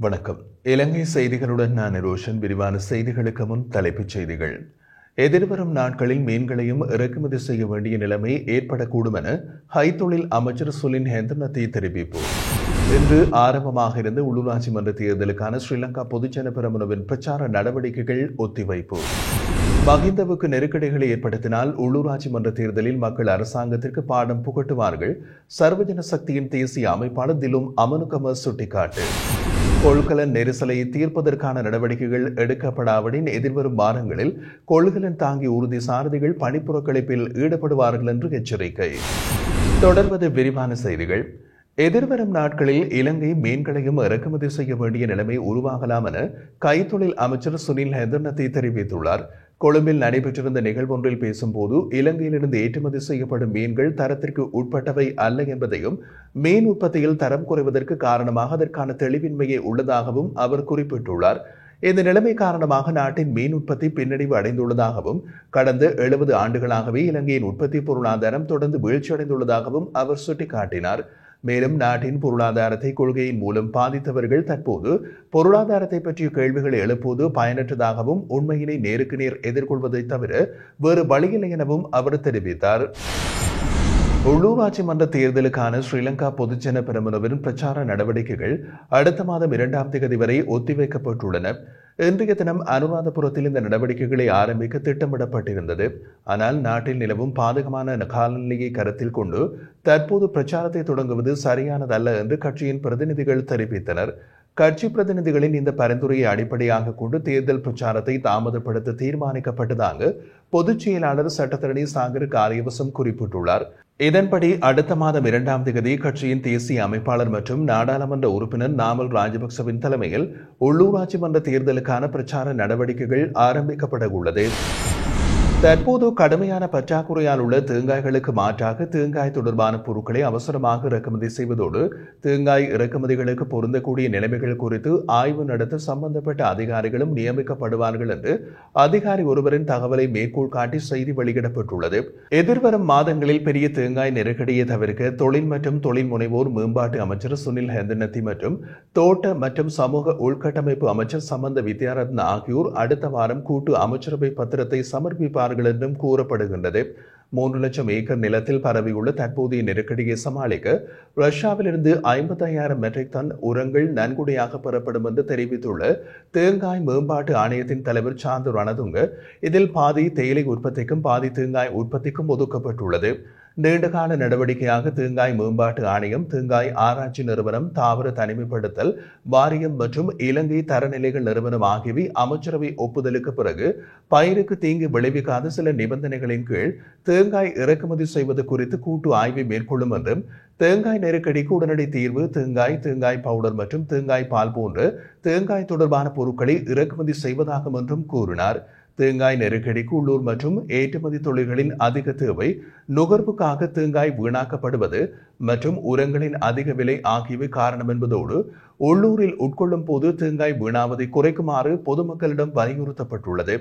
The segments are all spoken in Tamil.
வணக்கம். இலங்கை செய்திகளுடன் நான் ரோஷன். விரிவான செய்திகளுக்கு முன் தலைப்புச் செய்திகள். எதிர்வரும் நாட்களில் மீன்களையும் இறக்குமதி செய்ய வேண்டிய நிலைமை ஏற்படக்கூடும் என கைத்தொழில் அமைச்சர் சுலின் ஹேந்திரநாத் தெரிவிப்பு. இன்று ஆரம்பமாக இருந்த உள்ளூராட்சி மன்ற தேர்தலுக்கான ஸ்ரீலங்கா பொதுஜன பெரமுனவின் பிரச்சார நடவடிக்கைகள் ஒத்திவைப்பு. மஹிந்தவுக்கு நெருக்கடிகளை ஏற்படுத்தினால் உள்ளூராட்சி மன்ற தேர்தலில் மக்கள் அரசாங்கத்திற்கு பாடம் புகட்டுவார்கள். சர்வஜன சக்தியின் தேசிய அமைப்பாளர் திலும் அமனுகம சுட்டிக்காட்டு. கொள்கலன் நெரிசலை தீர்ப்பதற்கான நடவடிக்கைகள் எடுக்கப்படாவிடின் எதிர்வரும் வாரங்களில் கொள்கலன் தாங்கி ஊர்தி சாரதிகள் பணிப்புறக்கணிப்பில் ஈடுபடுவார்கள் என்று எச்சரிக்கை. தொடர்வது விரிவான செய்திகள். எதிர்வரும் நாட்களில் இலங்கை மீன்களையும் இறக்குமதி செய்ய வேண்டிய நிலைமை உருவாகலாம் என கைத்தொழில் அமைச்சர் சுனில் ஹேந்திரநாத் தெரிவித்துள்ளார். கொழும்பில் நடைபெற்றிருந்த நிகழ்வொன்றில் பேசும்போது இலங்கையிலிருந்து ஏற்றுமதி செய்யப்படும் மீன்கள் தரத்திற்கு உட்பட்டவை அல்ல என்பதையும் மீன் உற்பத்தியில் தரம் குறைவதற்கு காரணமாக அதற்கான தெளிவின்மையே உள்ளதாகவும் அவர் குறிப்பிட்டுள்ளார். இந்த நிலைமை காரணமாக நாட்டின் மீன் உற்பத்தி பின்னடைவு அடைந்துள்ளதாகவும் கடந்த 70 ஆண்டுகளாகவே இலங்கையின் உற்பத்தி பொருளாதாரம் தொடர்ந்து வீழ்ச்சியடைந்துள்ளதாகவும் அவர் சுட்டிக்காட்டினார். மேலும் நாட்டின் பொருளாதாரத்தை கொள்கையின் மூலம் பாதித்தவர்கள் தற்போது பொருளாதாரத்தை பற்றிய கேள்விகளை எழுப்புவது பயனற்றதாகவும் உண்மையினை நேருக்கு நேர் எதிர்கொள்வதை தவிர வேறு வழியில்லை எனவும் அவர் தெரிவித்தார். உள்ளூராட்சி மன்ற தேர்தலுக்கான ஸ்ரீலங்கா பொதுஜன பெரமுனவின் பிரச்சார நடவடிக்கைகள் அடுத்த மாதம் 2ஆம் தேதி வரை ஒத்திவைக்கப்பட்டுள்ளன. இன்றைய தினம் அனுராதபுரத்தில் இந்த நடவடிக்கைகளை ஆரம்பிக்க திட்டமிடப்பட்டிருந்தது. ஆனால் நாட்டில் நிலவும் பாதகமான காலநிலையை கருத்தில் கொண்டு தற்போது பிரச்சாரத்தை தொடங்குவது சரியானதல்ல என்று கட்சியின் பிரதிநிதிகள் தெரிவித்தனர். கட்சி பிரதிநிதிகளின் இந்த பரிந்துரையை அடிப்படையாக கொண்டு தேர்தல் பிரச்சாரத்தை தாமதப்படுத்த தீர்மானிக்கப்பட்டதாக பொதுச் செயலாளர் சட்டத்தரணி சாகர் காரியவசம் குறிப்பிட்டுள்ளார். இதன்படி அடுத்த மாதம் 2ஆம் தேதி கட்சியின் தேசிய அமைப்பாளர் மற்றும் நாடாளுமன்ற உறுப்பினர் நாமல் ராஜபக்சவின் தலைமையில் உள்ளூராட்சி மன்ற தேர்தலுக்கான பிரச்சார நடவடிக்கைகள் ஆரம்பிக்கப்பட உள்ளது. தற்போது கடுமையான பற்றாக்குறையால் உள்ள தேங்காய்களுக்கு மாற்றாக தேங்காய் தொடர்பான பொருட்களை அவசரமாக இறக்குமதி செய்வதோடு தேங்காய் இறக்குமதிகளுக்கு பொருந்தக்கூடிய நிலைமைகள் குறித்து ஆய்வு நடத்த சம்பந்தப்பட்ட அதிகாரிகளும் நியமிக்கப்படுவார்கள் என்று அதிகாரி ஒருவரின் தகவலை மேற்கோள் காட்டி செய்தி வெளியிடப்பட்டுள்ளது. எதிர்வரும் மாதங்களில் பெரிய தேங்காய் நெருக்கடியை தவிர்க்க தொழில் மற்றும் தொழில் முனைவோர் மேம்பாட்டு அமைச்சர் சுனில் ஹேந்திரநாத் மற்றும் தோட்ட மற்றும் சமூக உள்கட்டமைப்பு அமைச்சர் சம்பந்த வித்யாரத்ன ஆகியோர் அடுத்த வாரம் கூட்டு அமைச்சரவை பத்திரத்தை சமர்ப்பிப்பார்கள் என்றும் கூறப்படுகின்றது. 3 லட்சம் ஏக்கர் நிலத்தில் பரவியுள்ள தற்போதைய நெருக்கடியை சமாளிக்க ரஷ்யாவிலிருந்து 55,000 மெட்ரிக் டன் உரங்கள் நன்கொடையாக பெறப்படும் என்று தெரிவித்துள்ள தேங்காய் மேம்பாட்டு ஆணையத்தின் தலைவர் சாந்து ரணதுங்க, இதில் பாதி தேயிலை உற்பத்திக்கும் பாதி தேங்காய் உற்பத்திக்கும் ஒதுக்கப்பட்டுள்ளது. நீண்டகால நடவடிக்கையாக தேங்காய் மேம்பாட்டு ஆணையம், தேங்காய் ஆராய்ச்சி நிறுவனம், தாவர தனிமைப்படுத்தல் வாரியம் மற்றும் இலங்கை தரநிலைகள் நிறுவனம் ஆகியவை அமைச்சரவை ஒப்புதலுக்கு பிறகு பயிருக்கு தீங்கு விளைவிக்காத சில நிபந்தனைகளின் கீழ் தேங்காய் இறக்குமதி செய்வது குறித்து கூட்டு ஆய்வை மேற்கொள்ளும் என்றும் தேங்காய் நெருக்கடிக்கு உடனடி தீர்வு தேங்காய் பவுடர் மற்றும் தேங்காய் பால் போன்ற தேங்காய் தொடர்பான பொருட்களை இறக்குமதி செய்வதாகும் என்றும் கூறினார். தேங்காய் நெருக்கடிக்கு உள்ளூர் மற்றும் ஏற்றுமதி தொழில்களின் அதிக தேவை, நுகர்வுக்காக தேங்காய் வீணாக்கப்படுவது மற்றும் உரங்களின் அதிக விலை ஆகியவை காரணம் என்பதோடு உள்ளூரில் உட்கொள்ளும் போது தேங்காய் வீணாவதை குறைக்குமாறு பொதுமக்களிடம் வலியுறுத்தப்பட்டுள்ளது.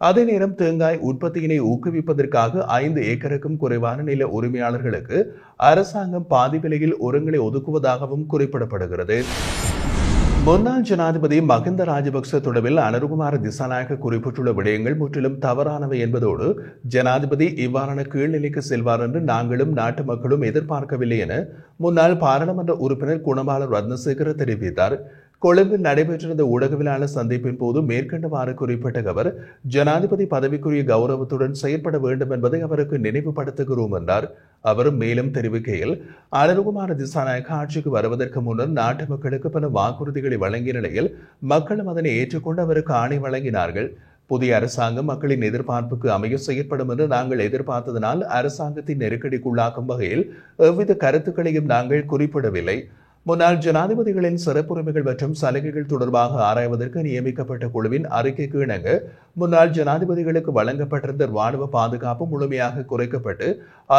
அதே நேரம் தேங்காய் உற்பத்தியினை ஊக்குவிப்பதற்காக 5 ஏக்கருக்கும் குறைவான நில உரிமையாளர்களுக்கு அரசாங்கம் பாதி விலையில் உரங்களை ஒதுக்குவதாகவும் குறிப்பிடப்படுகிறது. முன்னாள் ஜனாதிபதி மஹிந்த ராஜபக்ச தொடர்பில் அனுருகுமார திசாநாயக்க குறிப்பிட்டுள்ள விடயங்கள் முற்றிலும் தவறானவை என்பதோடு ஜனாதிபதி இவ்வாறான கீழ்நிலைக்கு செல்வார் என்று நாங்களும் நாட்டு மக்களும் எதிர்பார்க்கவில்லை என முன்னாள் பாராளுமன்ற உறுப்பினர் குணபால ரத்னசேகர தெரிவித்தார். கொழும்பில் நடைபெற்றிருந்த ஊடகவியலாளர் சந்திப்பின் போது மேற்கண்டவாறு குறிப்பிட்ட அவர், ஜனாதிபதி பதவிக்குரிய கௌரவத்துடன் செயற்பட வேண்டும் என்பதை அவருக்கு நினைவுபடுத்துகிறோம் என்றார். அவர் மேலும் தெரிவிக்கையில், அனுருகுமார திசாநாயக்க ஆட்சிக்கு வருவதற்கு முன்னர் நாட்டு மக்களுக்கு பல வாக்குறுதிகளை வழங்கிய நிலையில் மக்களும் அதனை ஏற்றுக்கொண்டு அவருக்கு ஆணை வழங்கினார்கள். புதிய அரசாங்கம் மக்களின் எதிர்பார்ப்புக்கு அமைய செயற்படும் என்று நாங்கள் எதிர்பார்த்ததனால் அரசாங்கத்தின் நெருக்கடிக்குள்ளாக்கும் வகையில் எவ்வித கருத்துக்களையும் நாங்கள் குறிப்பிடவில்லை. முன்னாள் ஜனாதிபதிகளின் சிறப்புரிமைகள் மற்றும் சலுகைகள் தொடர்பாக ஆராய்வதற்கு நியமிக்கப்பட்ட குழுவின் அறிக்கைக்கு இணங்க முன்னாள் ஜனாதிபதிகளுக்கு வழங்கப்பட்டிருந்த ராணுவ பாதுகாப்பு முழுமையாக குறைக்கப்பட்டு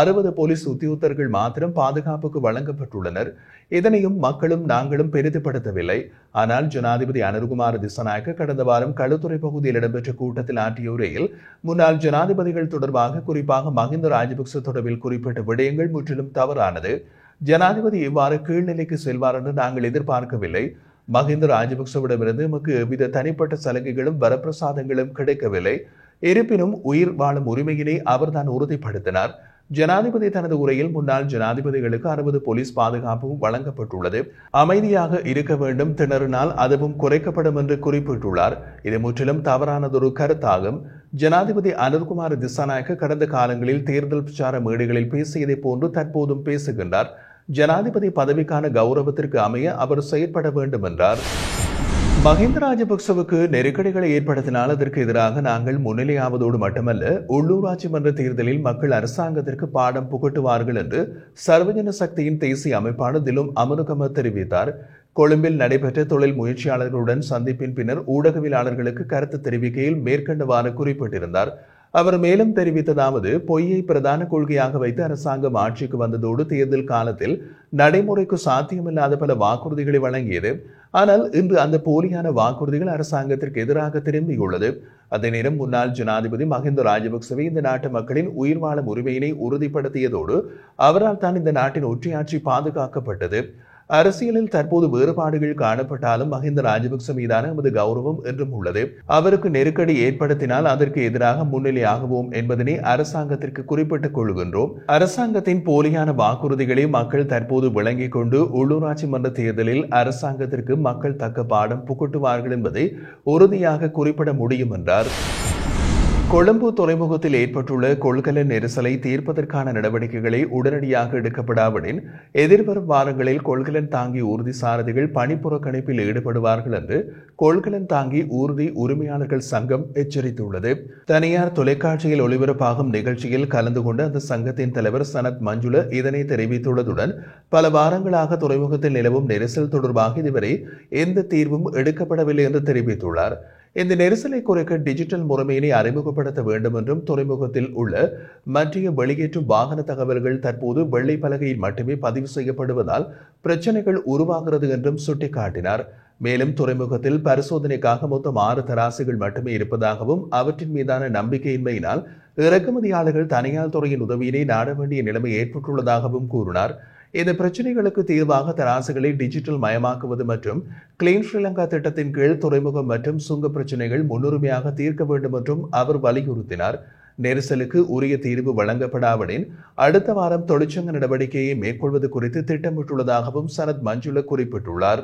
60 போலீஸ் உத்தியோகத்தர்கள் மாத்திரம் பாதுகாப்புக்கு வழங்கப்பட்டுள்ளனர். இதனையும் மக்களும் நாங்களும் பெரிதுபடுத்தவில்லை. ஆனால் ஜனாதிபதி அனுருகுமார திசாநாயக்க கடந்த வாரம் களுத்துறை பகுதியில் இடம்பெற்ற கூட்டத்தில் ஆற்றிய உரையில் முன்னாள் ஜனாதிபதிகள் தொடர்பாக குறிப்பாக மஹிந்த ராஜபக்ச தொடர்பில் குறிப்பிட்ட விடயங்கள் முற்றிலும் தவறானது. ஜனாதிபதி இவ்வாறு கீழ்நிலைக்கு செல்வார் என்று நாங்கள் எதிர்பார்க்கவில்லை. மஹிந்த ராஜபக்சவிடமிருந்து நமக்கு எவ்வித தனிப்பட்ட சலுகைகளும் வரப்பிரசாதங்களும் கிடைக்கவில்லை. இருப்பினும் உயிர் வாழும் உரிமையினை அவர்தான் உறுதிப்படுத்தினார். ஜனாதிபதி தனது உரையில் முன்னாள் ஜனாதிபதிகளுக்கு 60 போலீஸ் பாதுகாப்பும் வழங்கப்பட்டுள்ளது. அமைதியாக இருக்க வேண்டும், திணறினால் அதுவும் குறைக்கப்படும் என்று குறிப்பிட்டுள்ளார். இது முற்றிலும் தவறானதொரு கருத்தாகும். ஜனாதிபதி அனுர்குமார் திசாநாயக்க கடந்த காலங்களில் தேர்தல் பிரச்சார மேடைகளில் பேசியதை போன்று தற்போதும் பேசுகின்றார். ஜனாதிபதி பதவிக்கான கௌரவத்திற்கு அமைய அவர் செயற்பட வேண்டும் என்றார். மஹிந்த ராஜபக்சவுக்கு நெருக்கடிகளை ஏற்படுத்தினால் அதற்கு எதிராக நாங்கள் முன்னிலையாவதோடு மட்டுமல்ல, உள்ளூராட்சி மன்ற தேர்தலில் மக்கள் அரசாங்கத்திற்கு பாடம் புகட்டுவார்கள் என்று சர்வஜன சக்தியின் தேசிய அமைப்பாளர் திலும் அமனுகம தெரிவித்தார். கொழும்பில் நடைபெற்ற தொழில் முயற்சியாளர்களுடன் சந்திப்பின் பின்னர் ஊடகவியலாளர்களுக்கு கருத்து தெரிவிக்கையில் மேற்கண்டவாறு குறிப்பிட்டிருந்தார். அவர் மேலும் தெரிவித்ததாவது, பொய்யை பிரதான கொள்கையாக வைத்து அரசாங்கம் ஆட்சிக்கு வந்ததோடு தேர்தல் காலத்தில் நடைமுறைக்கு சாத்தியமில்லாத பல வாக்குறுதிகளை வழங்கியது. ஆனால் இன்று அந்த போலியான வாக்குறுதிகள் அரசாங்கத்திற்கு எதிராக திரும்பியுள்ளது. அதே நேரம் முன்னாள் ஜனாதிபதி மஹிந்த ராஜபக்சவே இந்த நாட்டு மக்களின் உயிர் வாழும் உரிமையினை உறுதிப்படுத்தியதோடு அவரால் தான் இந்த நாட்டின் ஒற்றையாட்சி பாதுகாக்கப்பட்டது. அரசியலில் தற்போது வேறுபாடுகள் காணப்பட்டாலும் மஹிந்த ராஜபக்ச மீதான எமது கௌரவம் என்றும் உள்ளது. அவருக்கு நெருக்கடி ஏற்படுத்தினால் அதற்கு எதிராக முன்னிலையாகுவோம் என்பதனை அரசாங்கத்திற்கு குறிப்பிட்டுக் கொள்கின்றோம். அரசாங்கத்தின் போலியான வாக்குறுதிகளை மக்கள் தற்போது விளங்கிக் கொண்டு உள்ளூராட்சி மன்ற தேர்தலில் அரசாங்கத்திற்கு மக்கள் தக்க பாடம் புகட்டுவார்கள் என்பதை உறுதியாக குறிப்பிட முடியும் என்றார். கொழும்பு துறைமுகத்தில் ஏற்பட்டுள்ள கொள்கலன் நெரிசலை தீர்ப்பதற்கான நடவடிக்கைகளை உடனடியாக எடுக்கப்படாவிடின் எதிர்வரும் வாரங்களில் கொள்கலன் தாங்கி ஊர்தி சாரதிகள் பணிப்புறக்கணிப்பில் ஈடுபடுவார்கள் என்று கொள்கலன் தாங்கி ஊர்தி உரிமையாளர்கள் சங்கம் எச்சரித்துள்ளது. தனியார் தொலைக்காட்சியில் ஒளிபரப்பாகும் நிகழ்ச்சியில் கலந்து கொண்ட அந்த சங்கத்தின் தலைவர் சனத் மஞ்சுள இதனை தெரிவித்துள்ளதுடன் பல வாரங்களாக துறைமுகத்தில் நிலவும் நெரிசல் தொடர்பாக இதுவரை எந்த தீர்வும் எடுக்கப்படவில்லை என்று தெரிவித்துள்ளார். இந்த நெரிசலை குறைக்க டிஜிட்டல் முறைமையினை அறிமுகப்படுத்த வேண்டும் என்றும் துறைமுகத்தில் உள்ள மற்ற வெளியேற்றும் வாகன தகவல்கள் தற்போது வெள்ளை பலகையில் மட்டுமே பதிவு செய்யப்படுவதால் பிரச்சனைகள் உருவாகிறது என்றும் சுட்டிக்காட்டினார். மேலும் துறைமுகத்தில் பரிசோதனைக்காக மொத்தம் 6 தராசுகள் மட்டுமே இருப்பதாகவும் அவற்றின் மீதான நம்பிக்கையின்மையினால் இறக்குமதியாளர்கள் தனியார் துறையின் உதவியினை நாட வேண்டிய நிலைமை ஏற்பட்டுள்ளதாகவும் கூறினார். இந்த பிரச்சனைகளுக்கு தீர்வாக தராசுகளை டிஜிட்டல் மயமாக்குவது மற்றும் கிளீன் ஸ்ரீலங்கா திட்டத்தின் கீழ் துறைமுகம் மற்றும் சுங்க பிரச்சனைகள் முன்னுரிமையாக தீர்க்க வேண்டும் என்றும் அவர் வலியுறுத்தினார். நெரிசலுக்கு உரிய தீர்வு வழங்கப்படாவிடின் அடுத்த வாரம் தொழிற்சங்க நடவடிக்கையை மேற்கொள்வது குறித்து திட்டமிட்டுள்ளதாகவும் சனத் மஞ்சுள குறிப்பிட்டுள்ளார்.